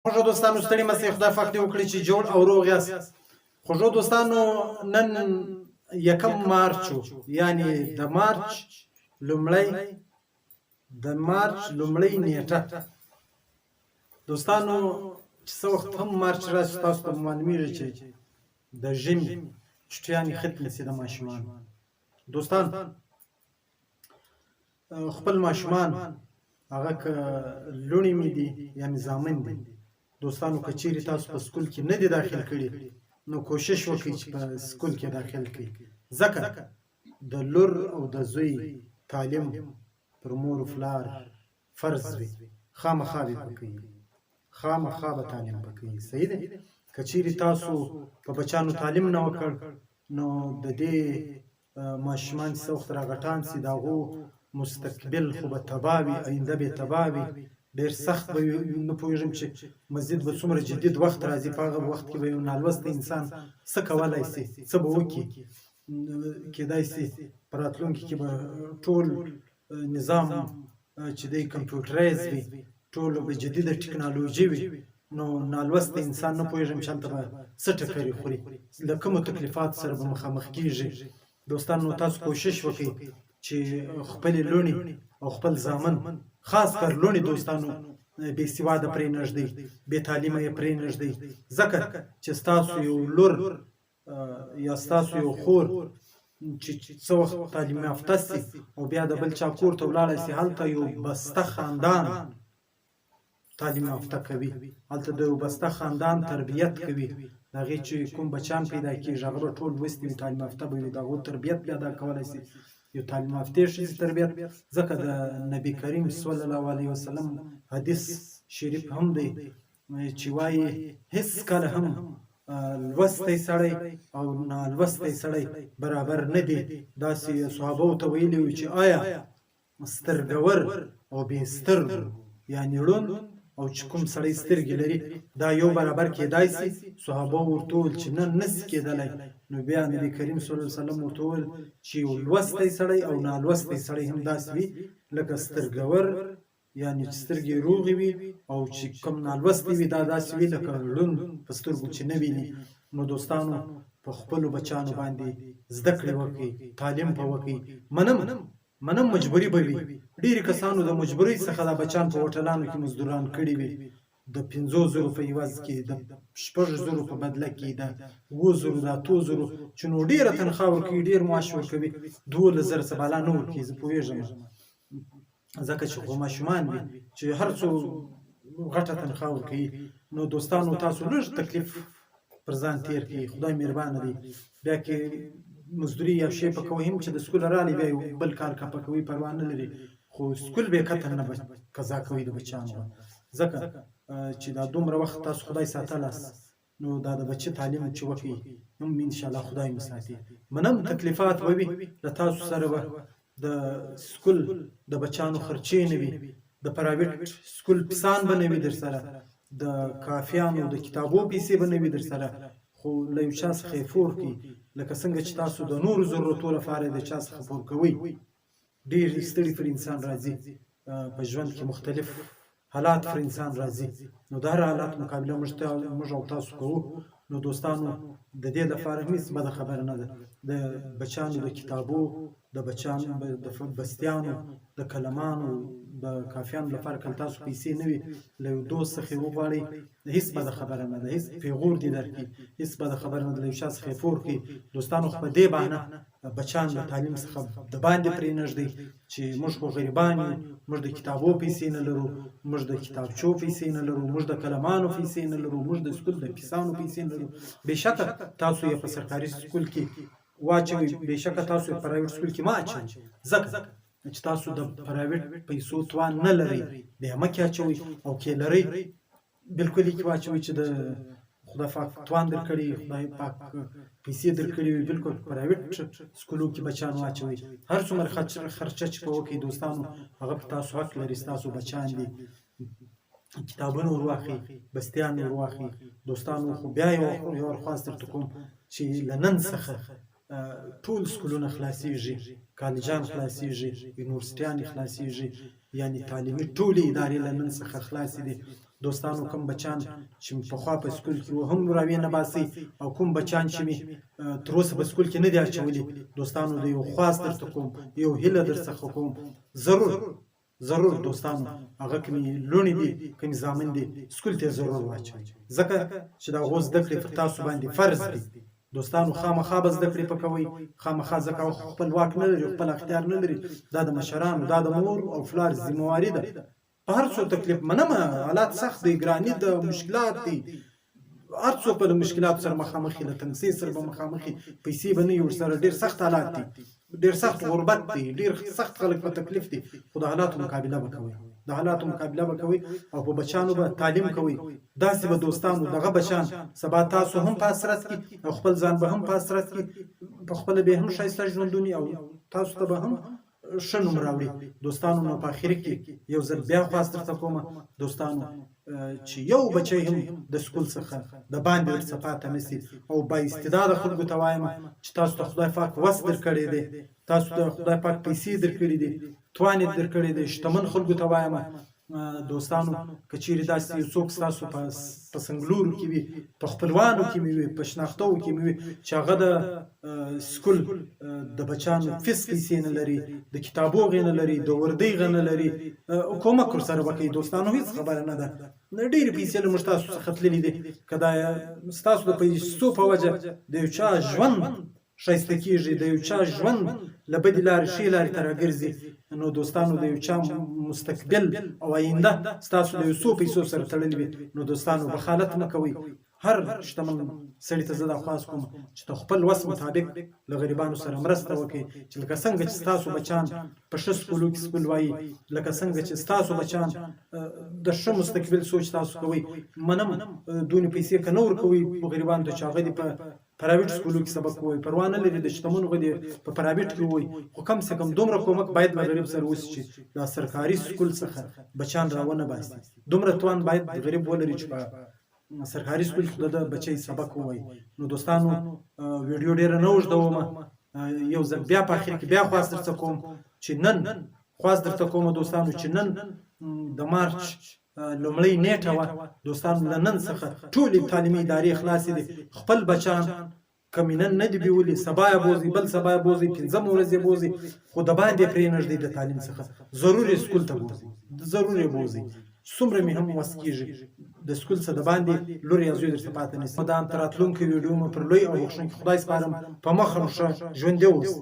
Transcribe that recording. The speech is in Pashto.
خوږو دوستانو ستړي مه شئ، خدای پاک دې وکړي چې جوړ او روغ یاست. خوږو دوستانو نن 1 مارچ یعنی د مارچ لومړۍ نیټه. دوستانو چې څه وخت هم مارچ راشي تاسو ته معلومیږي چې د ژمي چټیانې ختمې شي د ماشومانو. دوستان خپل ماشومان هغه که لوڼې مې دي یعنې زامن دي، دوستانو که چیرې تاسو په سکول کې نه دي داخل کړي نو کوشش وکړئ چې په سکول کې داخل کړئ، ځکه د لور او د زوی تعلیم پر مور و پلار فرض وي، خامخا به پکوي، خامخا به تعلیم پکوي. صحیح دی؟ که چیرې تاسو په بچانو تعلیم نه وکړ نو د دې ماشومان چې څه وخت راغټان شي د هغو مستقبل خو به تباه وي، آینده به تباه وي، ډېر سخت به وي. نه پوهېږم چې مزید به څومره جدید وخت راځي، په هغه وخت کې به یو نالوستی انسان څه کولی شي، څه به وکړي. کېدای شي په راتلونکي کې به ټول نظام چې دی کمپیوټرایز وي، ټول به جدیده ټکنالوژي وي، نو نالوستی انسان نه پوهېږم چې هلته به څه ټکرې خوري، له کومو تکلیفاتو سره به مخامخ کېږي. دوستانو تاسو کوشش وکړئ چې خپلې لوڼې او خپل زامن، خاص کر لوڼې دوستانو بې سواده پرې نه ږدئ، بې تعلیمه یې پرې نه ږدئ، ځکه چې ستاسو یو لور یا ستاسو یو خور چې څه وخت تعلیم یافته شي او بیا د بل چا کور ته ولاړه شي، هلته یو بسته خاندان تعلیم یافته کوي، هلته د یو بسته خاندان تربیت کوي. د هغې چې کوم بچیان پیدا کېږي هغه به ټول لوستي وي، تعلیم یافته به وي، د هغو تربیت بیا دا کولی شي یو تعلیم یافتې ښځې تربیت. ځکه د نبي کریم صلی الله علیه وسلم حدیث شریف هم دی چې وایي هېڅکله هم لوستی سړی او نالوستی سړی برابر نه دی. داسې صحابو ته ویلي وو چې آیا سترګور او بې سترګو یعنې ړوند او چې کوم سړی سترګې لري دا یو برابر کېدای شي؟ صحابه ورته وویل چې نه، نشي کېدلی. نو بیا نبي کریم صلی الله علیه وسلم ورته وویل چې یو لوستی سړی او نالوستی سړی هم داسې وي لکه سترګور یعنې چې سترګې روغې وي، او چې کوم نالوستی وي دا داسې وي لکه ړوند په سترګو چې نه ویني. نو دوستانو په خپلو بچانو باندې زده کړې وکړئ، تعلیم په وکړئ. منم مجبوري به وي، ډېرې کسانو د مجبورۍ څخه دا بچان په هوټلانو کې مزدوران کړي وي، د 500 په عوض کې، د 600 په بدله کې، د 700 د 800 چې نو ډېره تنخوا ورکوي، ډېر معاش ورکوي، 12,000 څه بالا نه ورکوي. زه پوهېږم ځکه چې خو ماشومان وي چې هر څو غټه تنخوا ورکوي. نو دوستانو تاسو لږ تکلیف پر ځان تېر کړئ، خدای مهربانه دی. بیا کې مزدوري یا شی په کوئ هم چې د سکول راغلی بیا یو بل کار کپه کوي، پروا نه لري، خو سکول به یې قطعا نه قضا کوي د بچیانو، ځکه چې دا دومره وخت تاسو خدای ساتلاست نو دا د بچه تعلیم چې وکړي هم انشاءالله خدای مو ساتي. منم تکلیفات به وي د تاسو سره، به د سکول د بچانو خرچې نه وي، د پرایویټ سکول پیسان به نه وي در سره، د کافیانو د کتابو پیسې به نه وي در سره، خو له یو چا څخه یې پور کړي، لکه څنګه چې تاسو د نورو ضرورتو لپاره د چا څخه پور کوئ. ډېر ستړي پر انسان راځي، په ژوند کې مختلف حالات پر انسان راځي، نو د هر حالات مقابله موږ او تاسو کوو. نو دوستانو د دې لپاره هېڅ بده خبره نه ده، د بچانو د کتابو، د بچانو د بستیانو، د قلمانو، د کافیانو لپاره که تاسو پیسې نه وي له یو دوست څخه یې وغواړئ، هېڅ بده خبره نه ده، هېڅ پیغور دې درکړي، هېڅ بده خبره نه ده، له یو چا څخه یې پور کړي. دوستانو خو په دې بهانه بچان د تعلیم څخه د باندې پرې نه ږدئ چې موږ خو غریبان یو، موږ د کتابو پیسې نه لرو، موږ د کتابچو پیسې نه لرو، موږ د قلمانو پیسې نه لرو، موږ د سکول د پیسانو پیسې نه لرو. بېشکه تاسو یې په سرکاري سکول کې واچوئ، بېشکه تاسو یې په پرایویټ سکول کې مه اچوئ، ځکه چې تاسو د پرایویټ پیسو توان نه لرئ، بیا مه کې اچوئ، او که لرئ بلکل یې کې واچوئ چې د خدای پاک توان درکړي، خدای پاک پیسې درکړي وي، بلکل په پرایویټ سکولو کې بچان واچوئ. هر څومره خرچه چې به وکړئ دوستانو هغه په تاسو حق لري، ستاسو بچان دي، کتابونه ور واخلئ، بستیان ور واخلئ. دوستانو خو بیا یو درخواست درته کوم چې له نن څخه ټول سکولونه خلاصېږي، کالجان خلاصېږي، یونیورسټیانې خلاصېږي، یعنې تعلیمي ټولې ادارې له نن څخه خلاصې دي. دوستانو کوم بچان چې پخوا په سکول کې وو هم راویې نه باسئ او کوم بچان چې مې تر اوسه په سکول کې نه دي اچولي دوستانو د یو خواست درته کوم یو هیله درڅخه کوم ضرور دوستانو هغه کومې لوڼې دي کومې زامن دي سکول ته ضرور واچوئ ځکه چې د هغو زده کړې پر تاسو باندې فرض دي دوستانو خامخا به زده کړې پکوئ خامخا ځکه خپل واک نه لري خپل اختیار نه لري دا د مشرانو دا د مور او پلار ذمهواري ده په هر څو تکلیف منمه حالات سخت دی ګراني د مشکلات دي هر څوک به له مشکلاتو سره مخامخ له تنګسۍ سره به مخامخ پیسې به نه وي ورسره ډېر سخت حالات دي ډېر سخت غربت دی ډېر سخت خلک په تکلیف دي خو د حالاتو مقابله به کوئ د حالاتو مقابله به کوئ او په بچانو به تعلیم کوئ داسې به دوستانو دغه بچان سبا تاسو هم په حسرت کې او خپل ځان به هم په حسرت کې په خپله به هم ښایسته ژوندوني او تاسو ته به هم ښه نوم راوړي دوستانو نو په اخر کې یو ځل بیا خواست درته کومه دوستانو چې یو بچی هم د سکول څخه د باندې ورڅخه پاته نه سي او با استعداده خلکو ته وایم چې تاسو ته خدای پاک وس درکړی دی تاسو ته خدای پاک پیسې درکړي دي توان یې درکړی دی شتمن خلکو ته وایم دوستانو که چیرې داسې یو څوک ستاسو په سنګلورو کې وي په خپلوانو کې مې وي په شناختو کې مې وي چې هغه د سکول د بچانو فیس پیسې نه لري د کتابو غې نه لري د وردۍ غې نه لري کومک ورسره وکړئ دوستانو هېڅ خبره نه ده ډېرې پیسې له موږ تاسو څخه تللي دي که دا ستاسو د پیسو په وجه د یو چا ژوند ښایسته کېږي د یو چا ژوند له بدې لارې ښې لارې ته راګرځي نو دوستانو د یو چا مستقبل او آینده ستاسو د یو څو پیسو سره تړلې وي نو دوستانو بخالت مه کوئ هر شتمن سړي ته زه دا خواست کوم چې ته خپل وس مطابق له غریبانو سره مرسته وکړئ چې لکه څنګه چې ستاسو بچان په ښه سکولو کې سکول وایي لکه څنګه چې ستاسو بچان د ښه مستقبل سوچ تاسو کوئ منم دونې پیسې که نه ورکوئ غریبانو ته چې هغه دې په پرایویټ سکولو کې سبق ووایي پروا نه لري د شتمنو غدي په پرایویټ کې ووایي خو کم سے کم دومره کومک باید له غریب سره وشي چې دا سرکاري سکول څخه بچان راونه باسي دومره توان باید غریب ولري چې سرکاري سکول کې د بچي سبق ووایي نو دوستانو ویډیو ډیره نه اوږدومه یو ځل بیا په اخر کې بیا خواست درته کوم چې نن خواست درته کوم دوستانو چې نن د مارچ لومړۍ نیټه وه دوستانو له نن څخه ټولې تعلیمي ادارې خلاصې دي خپل بچان کمې نن نه دي بیولي سبا یې بوځي بل سبا یې بوځي پنځمه ورځ یې بوځي خو د باندې پرې نږدې د تعلیم څخه ضرور یې سکول ته بوځي ضرور یې بوځي څومره مې هم وس کېږي د سکول څخه د باندې لور یا زوی درته پاته نه سي دا تر راتلونکي ویډیو مو پر لوی او بخښونکي خدای سپارم په مخه مو ښه ژوندي اوسئ